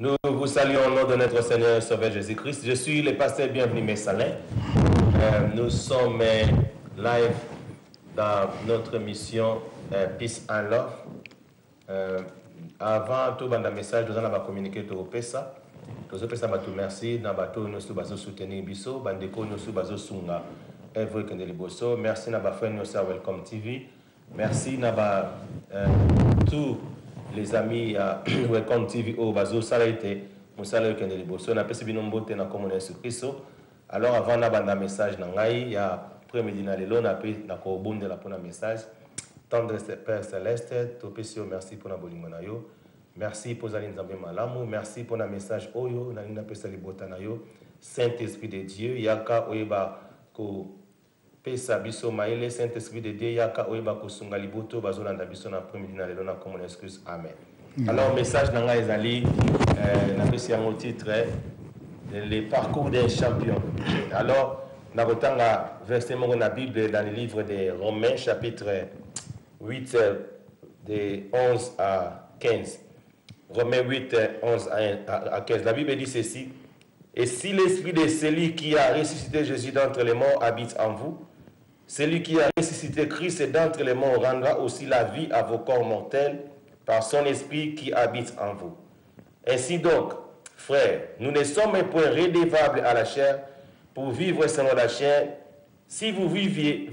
Nous vous saluons au nom de notre Seigneur et Sauveur Jésus-Christ. Je suis le pasteur Bienvenu Messalin. Nous sommes live dans notre mission Peace and Love. Avant tout le message, nous allons communiquer tout ça. Nous allons merci dans bateau nous allons soutenir biso, bandeko nous allons sunga every kendeliboso. Merci na ba frère nous Welcome TV. Merci na ba tous les amis à Welcome TV au bazo salaité musala kendeliboso na pesi binombote na communauté sur Christo. Alors avant na banda message na ngai ya premier dina lelo na pe na ko bondela pour na message. Tendre Père Céleste, tout pécio merci pour na bolingo na yo. Merci pour Zaline Zambé Malamu. Merci pour le message Oyo. Nalina pesa libota na yo. Saint-Esprit de Dieu. Yaka oyeba ko pesa biso maile. Saint-Esprit de Dieu. Yaka oyeba ko sunga liboto. Bazolanda biso na premier dina lelo na comme on excuse. Amen. Alors, message nanga ezali. Na pesi yango titre. Les parcours des champions. Alors, na retanga verset mongo na Bible dans le livre des Romains chapitre 8 de 11 à 15. Romains 8, 11 à 15. La Bible dit ceci. Et si l'esprit de celui qui a ressuscité Jésus d'entre les morts habite en vous, celui qui a ressuscité Christ d'entre les morts rendra aussi la vie à vos corps mortels par son esprit qui habite en vous. Ainsi donc, frères, nous ne sommes point redevables à la chair pour vivre selon la chair. Si vous vivrez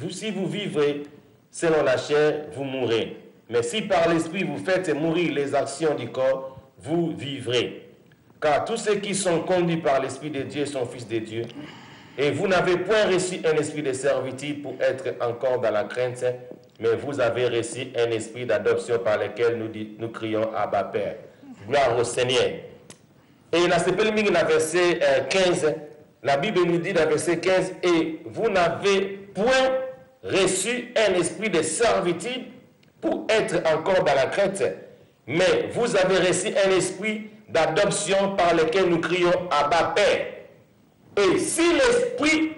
selon la chair, vous mourrez. Mais si par l'esprit vous faites mourir les actions du corps, vous vivrez. Car tous ceux qui sont conduits par l'esprit de Dieu sont fils de Dieu. Et vous n'avez point reçu un esprit de servitude pour être encore dans la crainte, mais vous avez reçu un esprit d'adoption par lequel nous crions Abba Père. Gloire au Seigneur. Et la verset 15, la Bible nous dit dans verset 15, et vous n'avez point reçu un esprit de servitude pour être encore dans la crainte, mais vous avez reçu un esprit d'adoption par lequel nous crions Abba Père. Et si l'esprit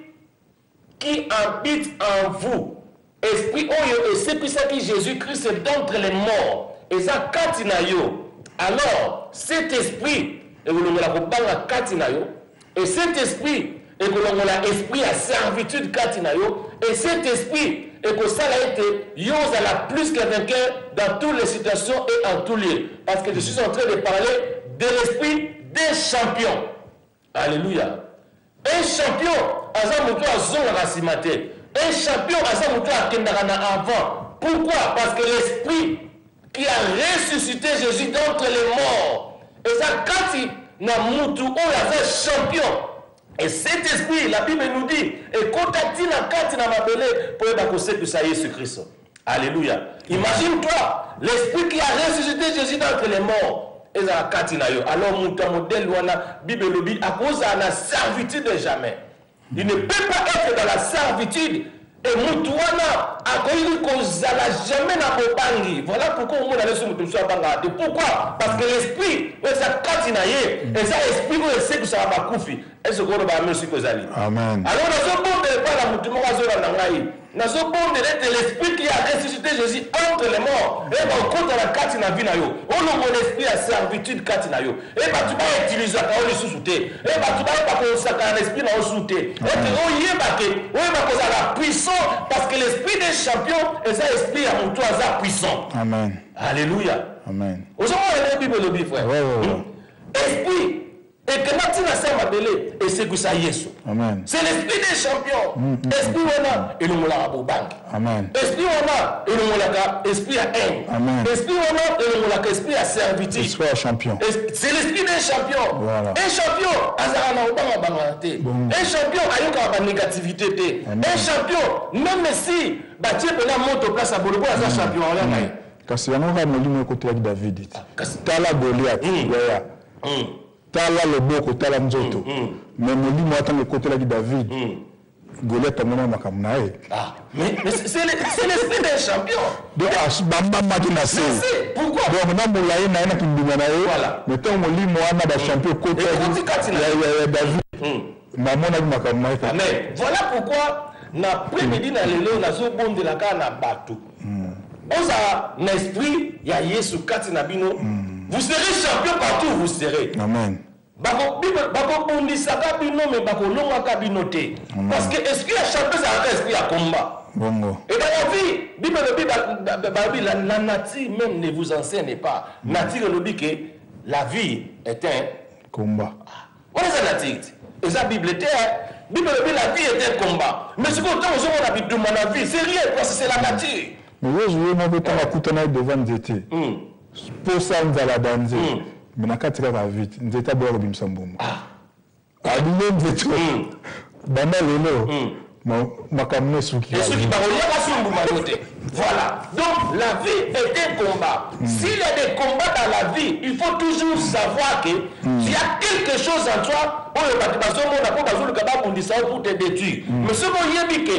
qui habite en vous, esprit oyo et c'est pour ça que Jésus-Christ est d'entre les morts, et ça katinayo, alors cet esprit et cet esprit et esprit à servitude katinayo, et cet esprit et que ça a été la plus que vainqueur dans toutes les situations et en tous lieux. Parce que je suis en train de parler de l'esprit des champions. Alléluia. Un champion, un champion, avant. Pourquoi? Parce que l'esprit qui a ressuscité Jésus d'entre les morts, et ça, quand il n'a moutou, on a fait champion. Et cet esprit, la Bible nous dit, et quand tu as mabelé pour que ça y est sur Christ. Alléluia. Imagine-toi, l'esprit qui a ressuscité Jésus d'entre les morts. Et ça alors, mon modèle, la Bible nous dit, à cause de la servitude de jamais. Il ne peut pas être dans la servitude. Et Moutouana a connu qu'on n'alla jamais dans le bangi. Voilà pourquoi on a laissé Moutouana bangade. Pourquoi? Parce que l'esprit, ça katinaye, et ça esprit, c'est que ça va koufi. Et ce qu'on va amener sur Kozali. Amen. Alors, nous avons bon de pas la Moutouana. Nous avons bon de l'esprit qui a ressuscité Jésus entre les morts. Et on compte la katina vinayo. On a mon esprit à servitude katinayo. Et tu vas utiliser la sous-souté. Et tu vas pas consacrer un esprit dans le sous-souté. Et tu vas la puissance. Parce que l'esprit des champions, et ça esprit à mon toit, ça puissant. Amen. Alléluia. Amen. Aujourd'hui, on a la Bible le bif, frère. Esprit. Et que maintenant, ça m'a belé. Et c'est que ça y est. Amen. C'est l'esprit des champions. Esprit on a, et nous l'a banque. Amen. Esprit on a, et nous l'a esprit à haine. Amen. Esprit on a, et nous l'a esprit à servitude. Esprit à champion. C'est l'esprit des champions. Voilà. Un champion, un champion, a une négativité. Un champion, même si, tu peux la monter au place à Bolobo, un champion. Parce qu'il y a un molimo côté de David. Tala Goliath. Tala le boko, tala nzoto. Mais molimo attend le côté de David. Goliath a mon nom à mais c'est l'esprit des champions. Donc, Bamba Madinase. Pourquoi? Donc, on a moulaï na voilà. Mais tant molimo a des champions côté de David. Maman a dit mais voilà pourquoi, na prémidi na lelo, na zo bon de la gana bateau. On a un esprit, il y a Yesu Kati Nabino, Vous serez champion partout où vous serez. Amen. Parce que esprit à champion, c'est un esprit à combat. Bongo. Et dans la vie, la nature même ne vous enseigne pas. Nature nous dit que la vie est un combat. What is la nature? Et la Bible était, la vie est un combat. Mais ce qu'on a habitué de la vie, c'est rien, parce que c'est la nature. Mais je vais vous dire devant l'été. Pour ça, nous allons danser. Mais na katika ka vite nzeta boro bimsambombo abile nzeto bana lelo makamne suki et ceux qui barolia ka sumbu manote. Voilà, donc la vie est un combat. S'il y a des combats dans la vie, il faut toujours savoir que il y a quelque chose en toi pour te détruire. Mais ce qu'on y a dit que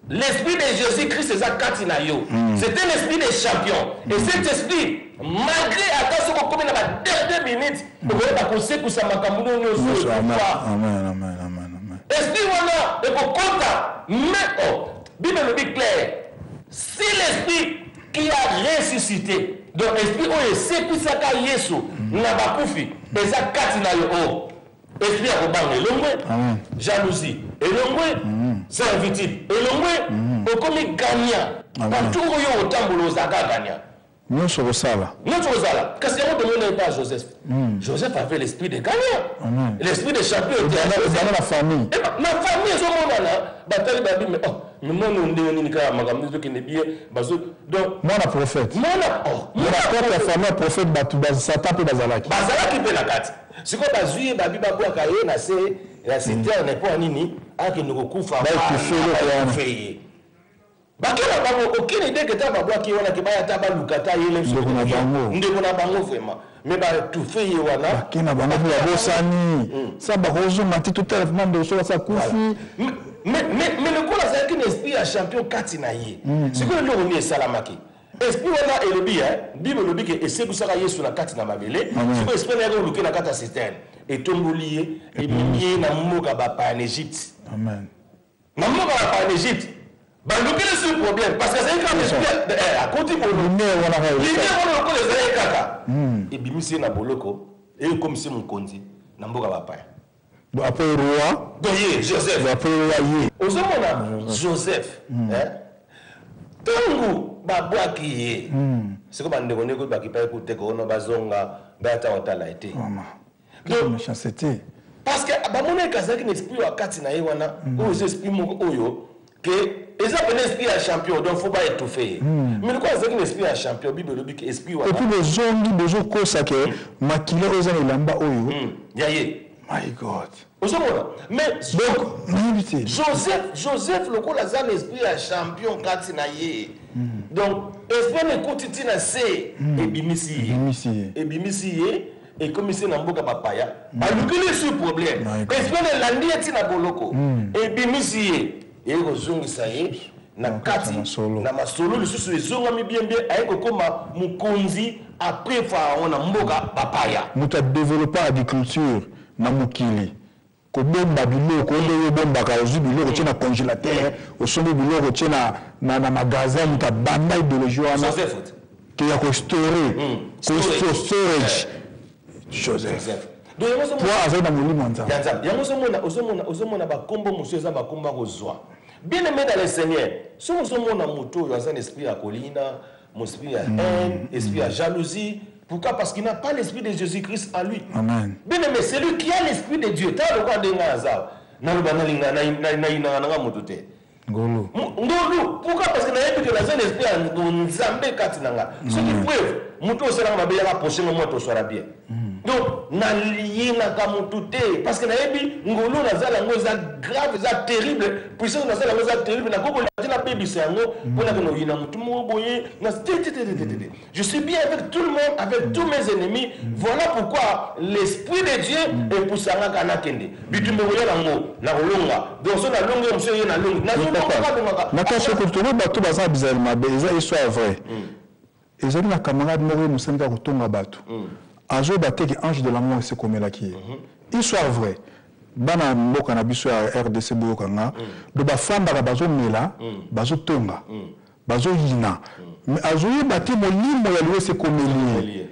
l'esprit de Jésus-Christ c'est un esprit de champion. Et cet esprit, malgré attention comme dans la dernière minute, vous voyez la conseil que ça m'a camoué. Amen. Esprit voilà, et pour compte, mais Bible le dit clair. Si l'esprit qui a ressuscité, donc l'esprit c'est pour ça qu'il y a Yesu, n'a pas koufi, et ça katina yo. Esprit à Robang et l'ongwe, jalousie et l'ongwe, servitude et l'ongwe, au comme gagnant. Partout où il y a autant de gagnant. Nous sommes ça. Qu'est-ce que vous demandez pas à Joseph? Joseph avait l'esprit de gagnant. L'esprit de champion. Dans la famille. La famille, ce moment-là, bataille babi, mais mais moi, on est qui n'est bien. Donc, moi, la prophète. Moi, la famille, prophète, Satan peut bazalaki. Bazalaki peut la carte. C'est quoi, bazuye, babi, babou, akaye, na cité, n'est pas nini, à qui nous recouvre. Aucune idée que tu as qui wana ki baya taba lukata yele ndeko na bango vraiment mais ba tout fait wana ki na bango ya bosani ça ba rozo mati tout à l'heure de ça kufi mais le coup là c'est un esprit à champion katina ye c'est que le on est salamaki esprit wana et le bien bible le dit que c'est pour ça Yesu na katina mabele c'est que esprit na luka na kata cisterne et tombolié et mimié na moka ba en Égypte. Amen. Na moka ba en Égypte. Quel est le problème? Parce que c'est un grand esprit à côté pour nous. Et bien, c'est un boloko. Et comme c'est mon conti, Namboka va pas. Après le roi, Joseph. Après le roi, Joseph. Tangu babwa qui c'est comme un dégoné qui peut écouter qu'on a bazonga, bata otala été. Donc, méchanceté. Parce que Bamone Kazaki n'esprit à Katina Iwana, ou esprit Oyo, que les esprit à champion, donc il ne faut pas étouffer. Mais le quoi, c'est un esprit à champion, Bible le dit esprit. Et puis les zombies, les gens qui sont maquillés aux années lamba Oyo. Yaye. My God. Mais donc, Joseph, le coup, là, c'est un esprit à champion, Katinaye. Donc, esprit ne continue à c'est et bimisi. Et comme ici dans Mboka Papaya, a lukile sur problème. Esprit ne landi eti na boloko. Et bimisi et rozongi saye na kati na masolo le susu ezonga mi bien ayeko koma mukonzi après pharaon na Mboka Papaya. Muta développer agriculture na mukili. Ko bomba biloko ndeyo bomba ka ozu biloko tina congélateur, osombi biloko tina na magasin muta banda idéologie wana. Qui a restauré, storage. Joseph. Donc toi avec la molimo nzamba. Ozomona bakombo monsieur za bakomba kozwa. Bien aimé dans le Seigneur, si vous avez un esprit à colina, mon esprit à haine, esprit à jalousie, pourquoi? Parce qu'il n'a pas l'esprit de Jésus-Christ en lui. Amen. Bien aimé, c'est lui qui a l'esprit de Dieu. T'as le droit de Nazar. Ngolo. Pourquoi? Parce que nous avons un esprit à Nzambe Katinanga. Ce qui prouve, Mouto sera ma belle poche, moi, tu seras bien. Donc, na lié na kamutute parce que na yebi ngolo na zala ngoza grave, za terrible, puisque na zala ngoza terrible na koko na baby sango pona que no yina mutu mo boye na je suis bien avec tout le monde, avec tous mes ennemis. Voilà pourquoi l'esprit de Dieu est pour sanga kana kende. Bitumbe boye na ngo na rolonga. Donc so na longa monsieur na longa. Na so pas na ka so ko to bato baza bizarre mabe eza histoire vrai. Ezali na camarade moko musanga ko tonga bato. Azo bateki ange de la mort c'est comme là qui est. Histoire vrai. Bana mboka na biso ya RDC boyoka nga do ba famba ka bazo mela bazo tonga bazo yina mais azo yebati molimo ya liwe c'est comme lié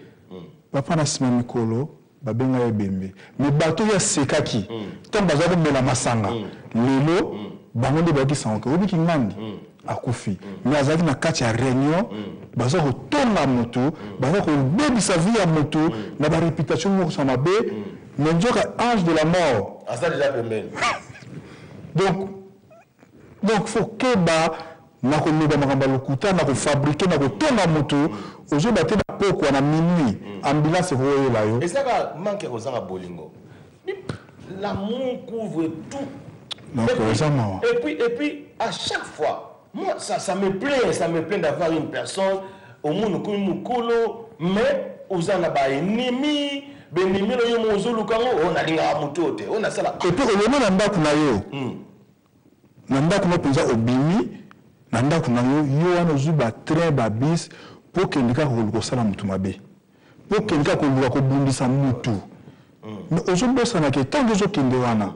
papa na sima mikolo babenga ebembe mais bato ya sekaki tant bazako mela masanga lelo bango nde baki sanko obi kingandi akufi mais azaki na kati ya réunion bazako tonga moto bazako bebisa vie ya moto na ba réputation moko sa mabe mais njoka ange de la mort asa déjà pembeni donc faut que ba na ko loba makamba lokuta na ko fabriquer na ko tonga moto ozo baté na poko na minuit ambulance roye la yo et ça va manquer aux gens à bolingo l'amour couvre tout donc et puis à chaque fois moi ça me plaît d'avoir une personne au monde comme mukolo mais aux en ba ennemi benimi lo yo mozulu kango on a linga mutote on a sala et puis le monde anda kuna yo nanda kuna penza obimi nanda kuna yo wana zuba train ba bis pour que ndika ko sala mutu mabe pour que ndika ko bundisa mutu mais aujourd'hui ça na que tant que zo kende wana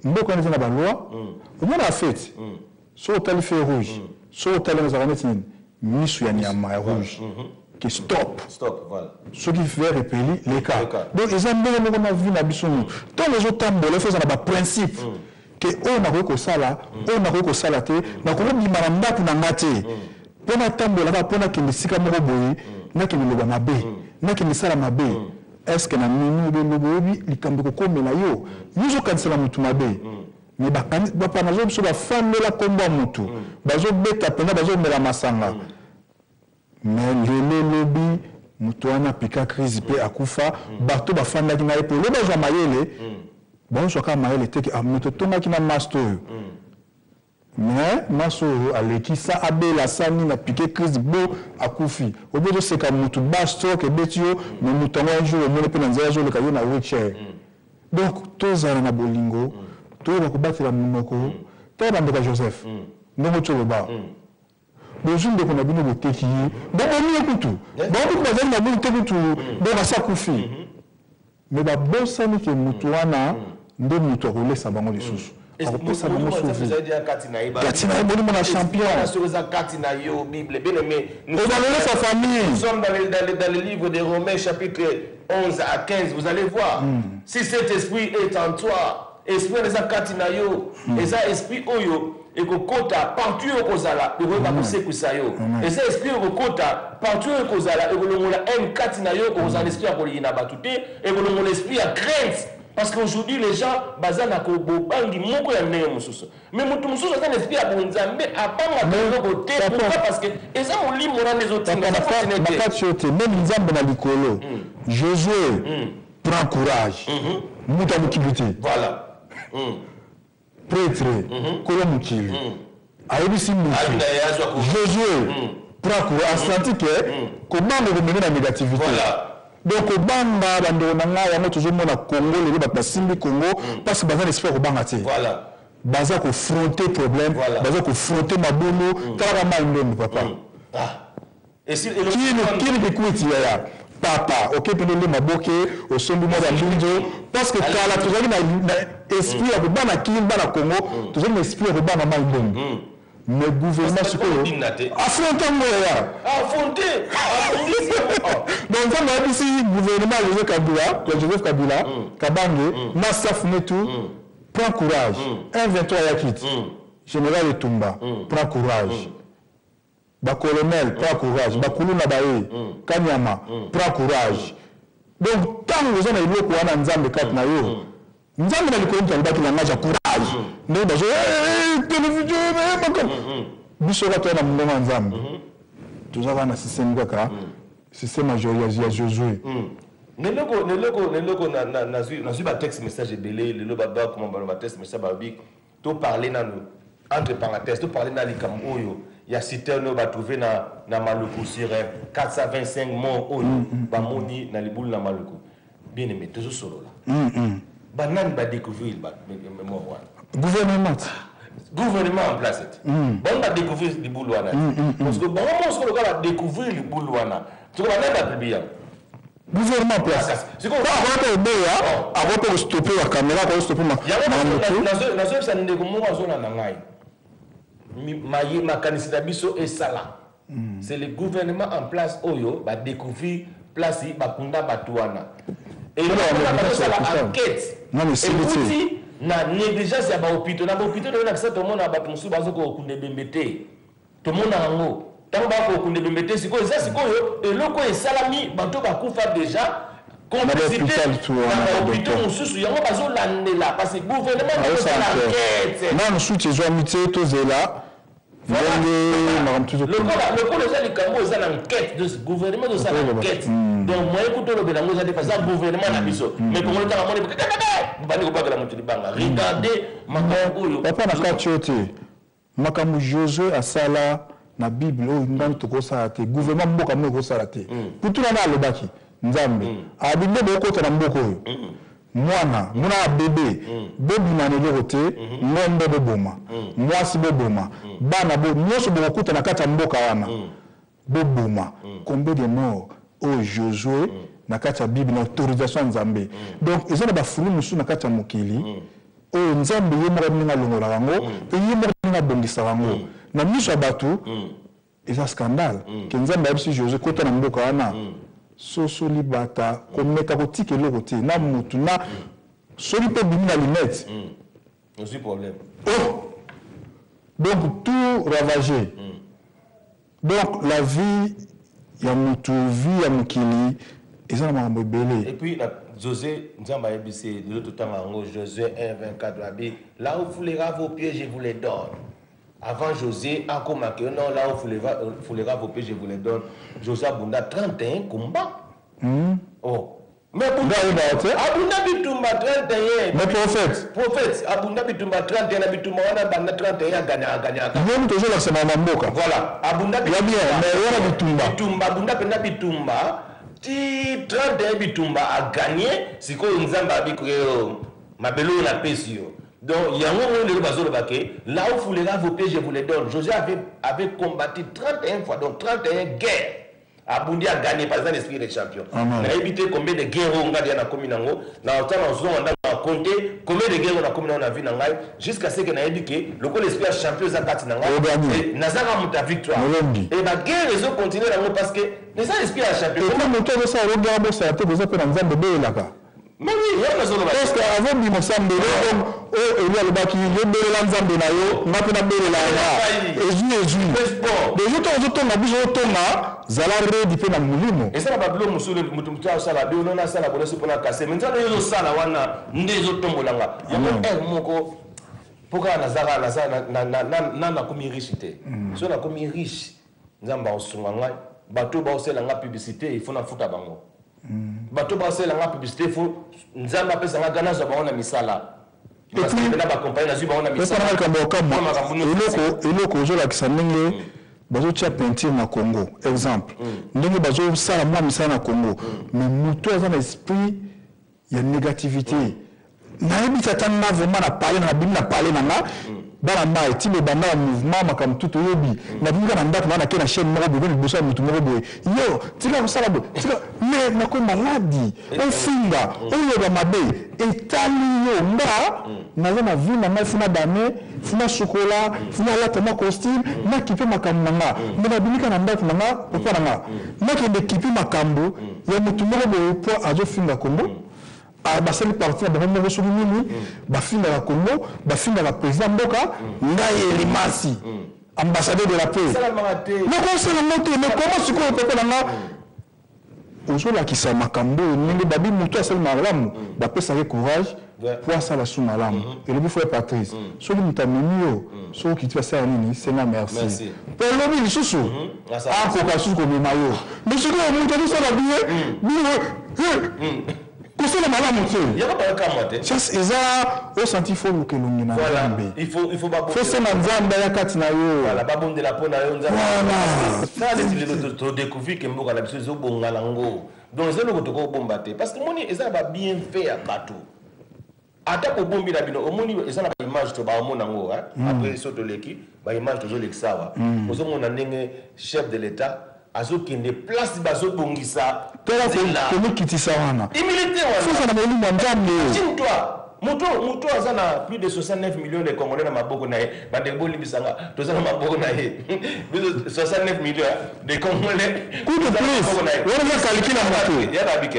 mboko na ba loi on a fait so tel feu rouge so tel na zanet ni misu ya nyama ya rouge que stop voilà ce qui fait repeler les cas donc ils ont bien na vie na biso tant les autres tambole faut ça na ba principe que on a ko sala te na ko bi maramba na ngate pona tambola ba pona ke misika moko boye na ke loba mabe na ke misala mabe est-ce que na minu be lobobi likambe ko komela yo yuzo kansela mutu mabe mais ba pana zo biso ba famela komba mutu bazo beta pena bazo mela masanga mais le lobi mutu wana pika crise pe akufa bato ba fanda ki na epo lo ba mayele bon so ka mayele te ki amuto tonga ki na master mais maso aleki sa abela sani na piqué crise bo akufi obozo seka mutu basto ke betio mais mutu ngo jour mo pe na nzela le kayo na wheelchair donc tozala na bolingo to ba ko batela munoko to ba ndeka Joseph ndongo to ba bonjour de kona bino boteki ba oni ekutu ba ko bazali na bino tekutu do ba sakufi mais ba bossa ni ke mutu wana ndo mutu akolesa bango lisusu ça vous a dit à Katina champion. Nous sommes dans le livre des Romains, chapitre 11 à 15. Vous allez voir. Si cet esprit est en toi, esprit de Katina yo, et ça esprit oyo, et que kota partout au kozala, et que vous savez que ça yo. Et ça esprit au kota partout au kozala, et que l'on a un Katina yo, que vous avez l'esprit à Kolina Batute, et que l'on a l'esprit à crainte. Parce qu'aujourd'hui, les gens, bazana ko bobangi moko ya ndenge mususu. Mais mutu mususu ça n'esprit à bonzambe apanga de côté pourquoi parce que et ça on lit moran les autres même nzambe na likolo. Josué prend courage. Muta mukibité. Voilà. Prêtre kolo mukili. Ayebisi musu. Josué prend courage senti que comment le remettre la négativité. Voilà. Donc au banda bando nanga ya toujours mona Congo le ba simbi Congo parce que baza l'esprit ko banga te voilà baza ko fronter problème baza ko fronter mabulu tala ma ndembo papa et si qui ne écoute ya papa OK pele le maboke au sombi mo da mbinjo parce que kala tozali na esprit ya ko bana kimba na Congo toujours l'esprit ya ko bana ma ndembo mais gouvernement ce que affronter moi affronter donc ça m'a dit si gouvernement Joseph Kabila Kabange Massaf Netu prend courage 1-23 yakit général Etumba prend courage ba colonel prend courage ba kuluna bae Kanyama prend courage donc tant que vous avez eu ko wana nzambe kat na yo nzambe na likonta libaki na ngaja courage ndio bazo télévision biso ka tona mungo nzambe tuzava na système kaka système ya Josué neloko na ba texte message belé le baba comment ba texte message babi to parler na entre parenthèses to parler na likam oyo ya cité no ba trouver na Maluku sur 425 morts oyo ba moni na libulu na Maluku bien aimé toujours solo là banan ba découvrir ba mort gouvernement en place bon va découvrir le boulouana parce que bon on se va découvrir le boulouana tu vas même pas publier gouvernement en place c'est quoi avant de stopper la caméra pour stopper na zo ça ndeko mo azona na ngai ma candidature biso et sala c'est le gouvernement en place oyo va découvrir place bakunda batuana et la enquête et na négligence ya ba hôpital na hôpital na ça tout le monde a battu musu bazo ko kunde bembete tout le monde ngo tant ba ko kunde bembete siko ça sikoyo et loko e salami bato ba kufa déjà complicité na hôpital musu yango bazo landela parce que gouvernement na enquête non soutien zo amitié to zela le col est les ça l'enquête de ce gouvernement de ça l'enquête donc moi écoute le bélango ça dépasse le gouvernement na biso mais pour le temps on est pas la moitié banga regardez makambo papa na katiote makambo Josué asala na Bible o ndani to ko sala te gouvernement mboka mo ko sala te putu na alobaki nzambe abinde boko na mboko yo mwana muna bébé bobi na neloko te ngombe boboma mwasi boboma bana bo nyoso bokuta na kata mboka wana boboma combien de morts au Josué na kata Bible na autorisation nzambe donc ezana ba fulu musu na kata mokili o nzambe yemo ninga longola rango pe yemo ninga bongisa rango na miso batu eza scandale ke nzambe abisi Josué kota na mboka wana soso libata komeka kotike loko te na mutu na soli pe bimi na limite aussi problème donc tout ravagé donc la vie ya mutu vie ya mukili eza na mambo belé et puis la José nzamba ebisi de l'autre temps en Josué 1:24 abi là où foulera vos pieds je vous les donne. Avant José, à Komake, non, là où foulera vos pieds, je vous les donne. José Abunda, 31 combats. Oh. Mais Abunda Bitumba, 31. Mais prophète. Prophète, Abunda Bitumba, 31, Bitumba, on a banda 31, a gagné. Même toujours là, c'est ma mboka. Voilà. Abunda Bitumba. Mais on a Bitumba. Bitumba, Abunda Pena Bitumba. Ti 31 Bitumba a gagné. C'est quoi, Nzamba Abikoyo, Mabelo, on a pesio. Donc, il y a un moment où là où foulera vos pieds, je vous les donne. José avait combattu 31 fois, donc 31 guerres. Abundi a gagné par exemple l'esprit des champions. On a évité combien de guerres on a dit à Kominango. On a compté combien de guerres on a commis dans la vie jusqu'à ce qu'on a dit que le l'esprit des champions a gagné. Et Nazara a victoire. Et la guerre, ils ont continué parce que les l'esprit des champions. Et comme on ça, on regarde ça, vous avez un bébé là-bas. Mais oui, parce qu'avant de m'ensemble, il y a le baki, il y a le nzambe na yo, maintenant belle la les autres na biso toma zala ready pe na mulimo. Et ça va blo musule mutumta sala bi on a sala bola supona kase. Mais ça yo sala wana ndezo tombolanga. Yango moko poka na zara na komi riche te. So na komi riche nzamba osunga ngai bato ba osela nga publicité il faut na futa bango. Bato ba osela nga publicité faut nzamba pesa nga gana zo ba ona misala. Parce que na ba compagnie na zo ba ona misala. Eloko zo la kisanenge bazo tia peinture na Congo exemple. Ndenge bazo sala moi misala na Congo mais muto za na esprit ya négativité. Na ebita tanga vraiment na parler na bim na parler na nga bala mba ti le banda mouvement makam tout yobi na binga na ndako na kena chaîne moko bobo boso mutu moko boye yo tika sala bo tika mais na ko maladie on finga on yoba mabe etali yo mba na na vie na mai funa dame funa chocolat funa la tama costume na kipe makam nanga na binika na ndako nanga papa nanga na kende kipe makambo ya mutu moko boye po azo finga Congo basali parti na bango sulu nini bafinga la Congo bafinga la président Mboka ngai Elimasi ambassadeur de la paix na ko sala moto mais comment siko papa nanga ozola kisa makambo ningi babi mutu asali malamu bapesa ke courage pour asala sous malamu et le bifo Patrice soli mutamini yo so ki tu asala nini c'est na merci pour le bi susu a ko ka susu ko mayo mais siko mutu asala biye c'est la malade il y a pas de camote ça c'est au senti faut que l'on ait voilà il faut pas faut c'est na nzamba ya katina yo voilà ba bonde la pona yo nzamba voilà ça c'est to découvrir que mboka na biso zo bonga lango donc c'est le ko to ko bombater parce que moni eza ba bien fait à bateau ata ko bombi na bino omoni eza na ba image to ba omona ngo après soto leki ba image to zo leksawa ozo mona ndenge chef de l'état azokende place bazobongisa tela ko kitisa wana imilité wana sasa na mwalimu nzambe chine toi Muto a plus de 69 millions de Congolais dans ma boko nae. Badebo libisanga. Tout ça dans ma boko nae. Plus de 69 millions de Congolais. Coup de plus. On va calculer la moto.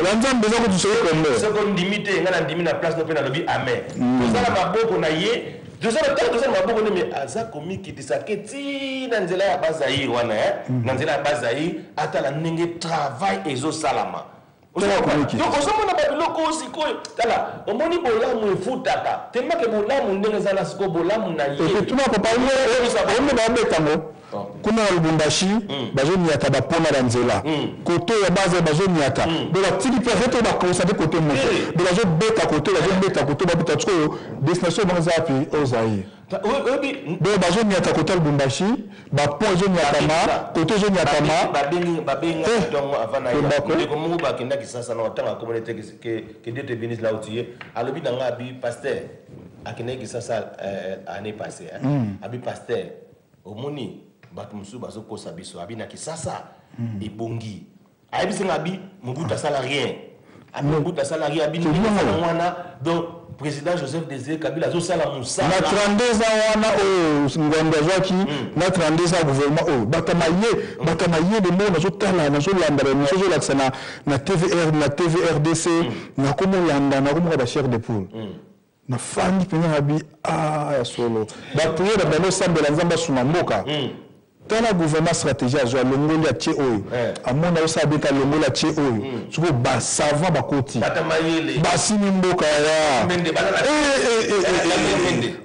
L'ensemble besoin que tu sois comme ça. Ce qu'on limite, on a limité la place de la lobby amen. Tout ça dans ma boko nae. Tout ça dans ma boko nae. Mais Aza komi qui dit ça que ti nanzela ya bazaï wana nanzela ya bazaï ata la nenge travail ezo salama. Donc, on s'en va à la aussi. Tala, on moni bolamu efutaka. Tellement que bolamu ndenge na siko bolamu na ye. Et tu n'as pas parlé, on va mettre kuna Lubumbashi, bazo niata ba pona danzela. Koto ya base bazo niata. Donc la tiki peut-être ba constater côté moto. Donc bazo beta côté, bazo beta côté ba beta trop destination dans zapi ozaï. Donc bazo niata côté Lubumbashi, ba pon zo niata ma, côté zo niata ma. Ba benga donc avant na ya. Ko mu ba kenda kisasa na tanga communauté que Dieu te bénisse là où tu es. Alobi nanga bi pasteur akene kisasa année passée abi pasteur omoni batu musu bazo kosa biso abi na kisasa ebongi abi singa abi mubuta salarié abi mubuta salarié abi ni mwana donc président Joseph Désiré Kabila zo sala musa na 32 ans wana ngombe zwaki na 32 ans gouvernement batamaye de mo nazo tala nazo landa nazo laksana na TVR na TVRDC na komo landa na komo ba chair de poule na fani penya abi ya solo ba prier na bano sambela nzamba suna mboka tala gouvernement stratégie a joué longoli a tie oyo amona osa beta longoli a tie oyo suko ba savant ba koti ba sini mboka ya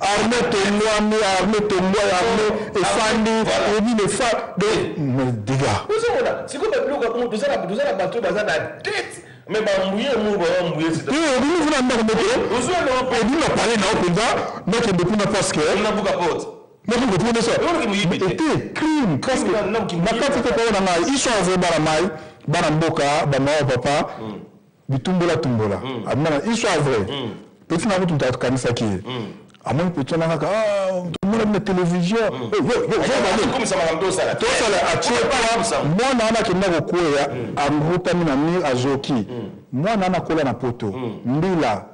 armée tomboa efandi ebi le fa de mais dégâts c'est comme le bloc tout ça la bateau dans la tête. Mais bambouye mu bambouye c'est. Oui, vous n'avez pas compris. Vous avez dit la parler na openza, donc depuis na parce que on a beaucoup de potes. Mais vous comprenez ça. C'était crime parce que ma carte était pas dans ils sont envoyés par la maille, par mboka, par maman papa, bitumbola tumbola. Amana ils sont envoyés. Petit na route tout kanisa qui. Amon petit na ka tout le monde na télévision. Comme ça m'a tout ça. Tout ça là a tué pas moi na ki na ko ya amruta mina mi azoki. Moi na kola na poto. Mbila.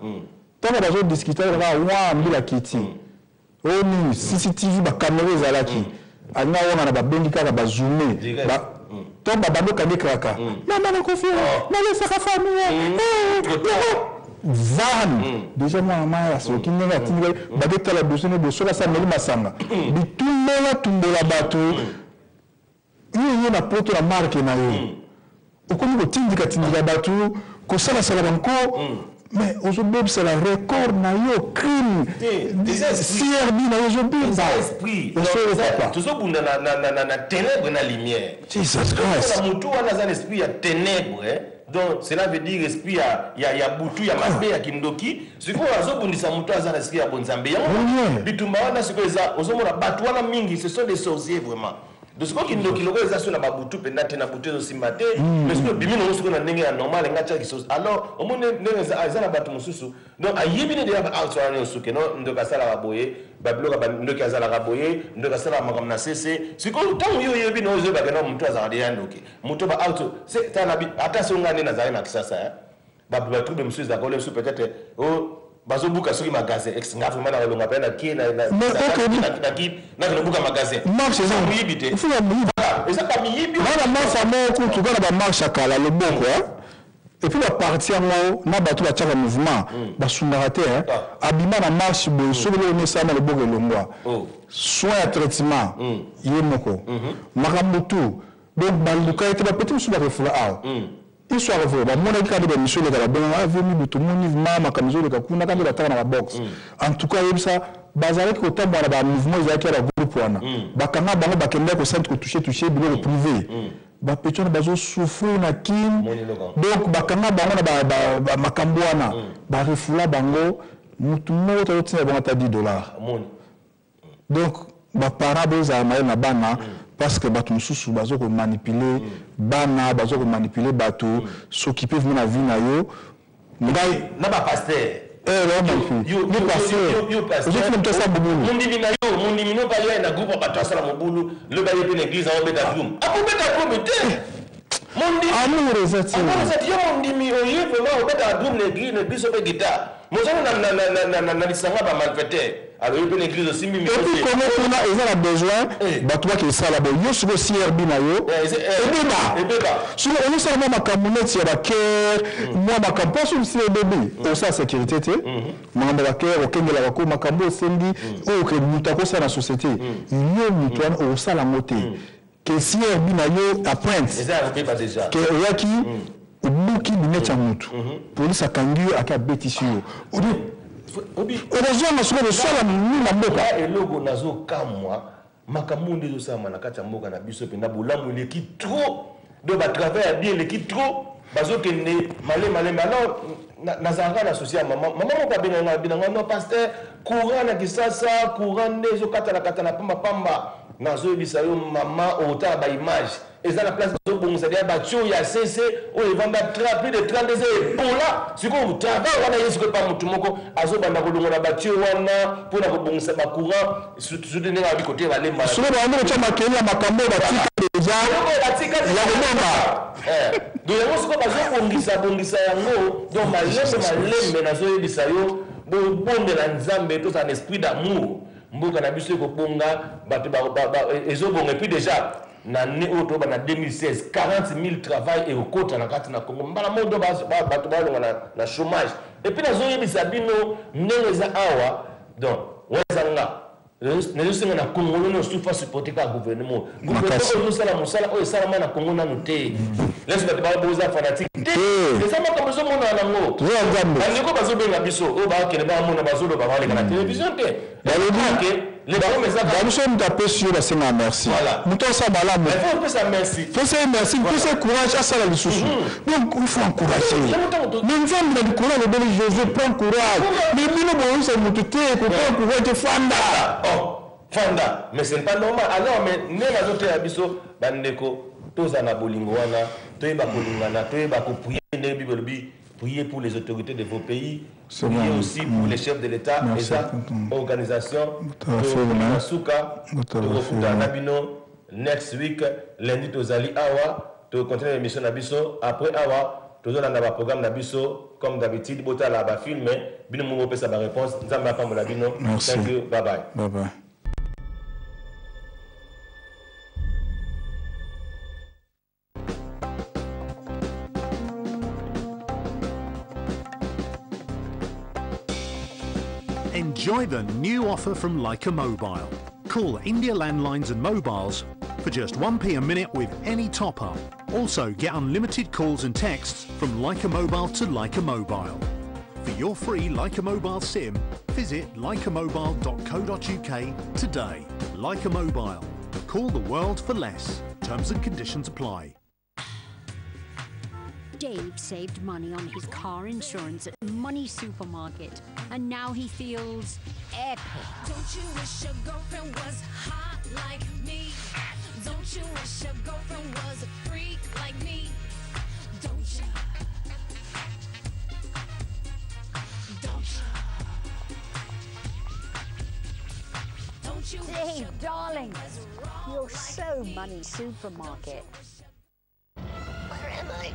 Tant bazo discuter na wa mbila kiti. Oni CCTV ba caméra ezalaki ana wana na ba bengi kaka ba zoomer ba to ba bando kande kraka mama na kofia na le saka famille van déjà mama ya soki ndenga tinga ba beta la dosene bo sola sa meli masanga bitumela tumbola bato yeye na poto la marque na yo okomi ko tindika bato ko sala sala banko. Mais aujourd'hui, c'est le record na yo crime. CRB na aujourd'hui. Esprit. Tout ça pour na ténèbres na lumière. Jesus Christ. La mutu wana un esprit ya ténèbres. Donc cela veut dire esprit ya butu ya mabe ya kindoki. Siko azobundisa mutu azana esprit ya bonzambe. Bitumba wana siko eza ozomona batu wana mingi ce sont des sorciers vraiment. De ce qui nous a sur la babutu pendant na butu simate mais ce que bimi no siko na ndenge ya normal ngacha kiso alors au monde ndenge azana batu mususu donc ayibine de ba outward no suke no ndoka sala baboye babloka ba ndoka sala baboye ndoka sala makamna cc siko tangu yo yebi no zo ba kana mtu azali yandoke mtu ba out c'est tana bi ata songa na zali na kisasa babu batu de mususu za kole su peut-être oh bazo buka soki magasin ex ngafu mana walonga pena ki na buka magasin marche ça muyibite il faut la muyibi eza ka miyibi wana marche mo ku tu kana ba marche kala le boko et puis la partie ngo na bato ba tchaka mouvement ba sundaka te abima na marche bo soki le ne sama le boko longwa soin à traitement yemoko makambutu donc baluka ete ba petit musuba refula a ils sont arrivés ba mona ka de monsieur le gars ben avenue de tout le monde mama kamizo le kakuna ka de na box en tout cas yebisa bazalaki ko tambo na ba mouvement ezaki la groupe wana bakanga bango bakenda ko centre ko toucher bilo privé ba petona bazo souffrir na kin donc bakanga bango na ba makambo wana ba refula bango mutu mo to tina bango ta $10 donc ba parabo za na bana parce que bato mususu bazo ko manipuler bana bazo ko manipuler bato s'occuper de la vie na yo ngai na ba pasteur yo pasteur je fais tout ça bubulu mundi mino pa ya na groupe bato asala mobulu le ba yepe l'église en beta room apo beta room te mundi amour ezati yo mundi mi o yepe ma o beta room l'église be guitare na lisanga ba malfaiteur. Alors il peut l'église aussi mais puis comment on a besoin bah toi qui ça là bon yo sur CRB na yo et beba sur on sait vraiment ma camonnette ya ba cœur moi ma campo sur CRB pour ça sécurité té moi ba cœur okengela ba ko makambo sendi o que mutako ça na société yo mutuan o ça la moté que CRB na yo à pointe ça pas déjà que yaki obuki binecha mutu police akangi akabetisi yo heureusement parce que le sol a mis la boca et logo nazo kamwa makamundi zo sama na kati ya mboka na biso pe na bolamu l'équipe trop de ba travers bien l'équipe trop bazo ke ne malé alors nazanga na social maman ko bina no pasteur courant na kisasa courant nezo kata na pamba nazo bisa yo maman ota ba image et ça la place de bon ça dia batio ya CC o evanda plus de 30 ans pour là si ko travail wana yesu ko pa mutu moko azo banda ko longola batio wana pour na ko bongisa ba courant surtout ne ba bi côté ba lemba so ba ndo cha makeli ya makambo batika deja ya bomba donc yango siko bazo bongisa yango donc malembe nazo yebisa yo bonde la nzambe tout un esprit d'amour mboka na biso ko bonga bato ezo bonga puis déjà na ne auto ba na 2016 40 000 travail et au côté na kati na Congo mbala mondo bato balonga na chômage et puis nazo yebisa bino ndenge awa donc wezanga nezo na Congo no soufa supporter ka gouvernement no sala musala o sala mana Congo na noté laisse ba boza fanatique c'est ça ma comme zo mona na ngo to ngambo ndiko bazo benga biso o ba kele ba mona bazo do ba wale kana télévision te les hommes nous sommes tapés sur la scène merci nous tous ça là mais faut ça merci faut ça merci faut ça courage à ça la sous donc il faut encourager mais nous sommes dans le courage le bel Jésus prend courage mais nous bon ça nous tout pour prendre courage fanda mais c'est pas normal alors mais ne la zote ya biso bandeko toza na bolingo wana toyeba kolingana toyeba ko prier ne bibelobi prier pour les autorités de vos pays, prier aussi pour les chefs de l'État et ça, organisation, Souka, Nabino, next week, lundi, Tozali Awa, tu continues l'émission Nabiso, après Awa, tu as un programme Nabiso, comme d'habitude, Bota la ba film, Bino Momo peut sa réponse, Nzamba Pambo Nabino, thank you, bye bye. Bye bye. Enjoy the new offer from Leica Mobile. Call India Landlines and Mobiles for just 1p a minute with any top-up. Also get unlimited calls and texts from Leica Mobile to Leica Mobile. For your free Leica Mobile SIM, visit leicamobile.co.uk today. Leica Mobile. Call the world for less. Terms and conditions apply. Dave saved money on his car insurance at Money Supermarket, and now he feels epic. Don't you wish your girlfriend was hot like me? Don't you wish your girlfriend was a freak like me? Don't you? Don't you? Dave, darling, you're so Money Supermarket. Where am I?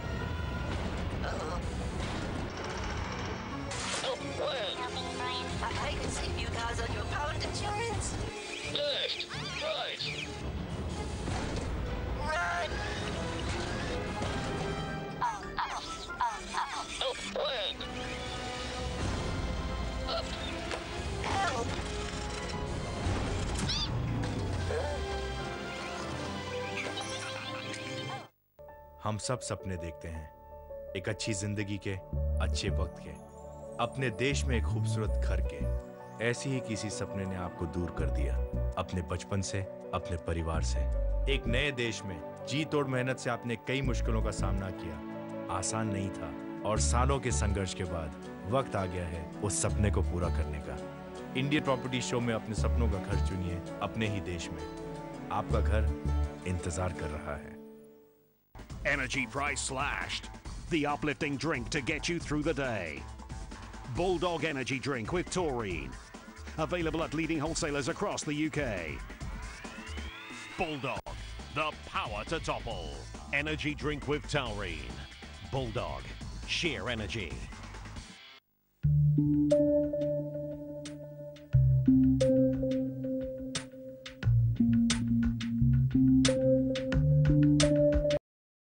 I can see you guys on your pound insurance. Left, right. Run! Oh, when? Up. help! हम सब सपने देखते हैं, एक अच्छी जिंदगी के, अच्छे वक्त के, अपने देश में एक खूबसूरत घर के। ऐसी ही किसी सपने ने आपको दूर कर दिया, अपने बचपन से, अपने परिवार से। एक नए देश में जी तोड़ मेहनत से आपने कई मुश्किलों का सामना किया, आसान नहीं था, और सालों के संघर्ष के बाद वक्त आ गया है उस सपने को पूरा करने का। इंडियन प्रॉपर्टी शो में अपने सपनों का घर चुनिए, अपने ही देश में। आपका घर इंतजार कर रहा है। Energy price slashed. The uplifting drink to get you through the day. Bulldog Energy Drink with taurine. Available at leading wholesalers across the UK. Bulldog, the power to topple. Energy drink with taurine. Bulldog, sheer energy.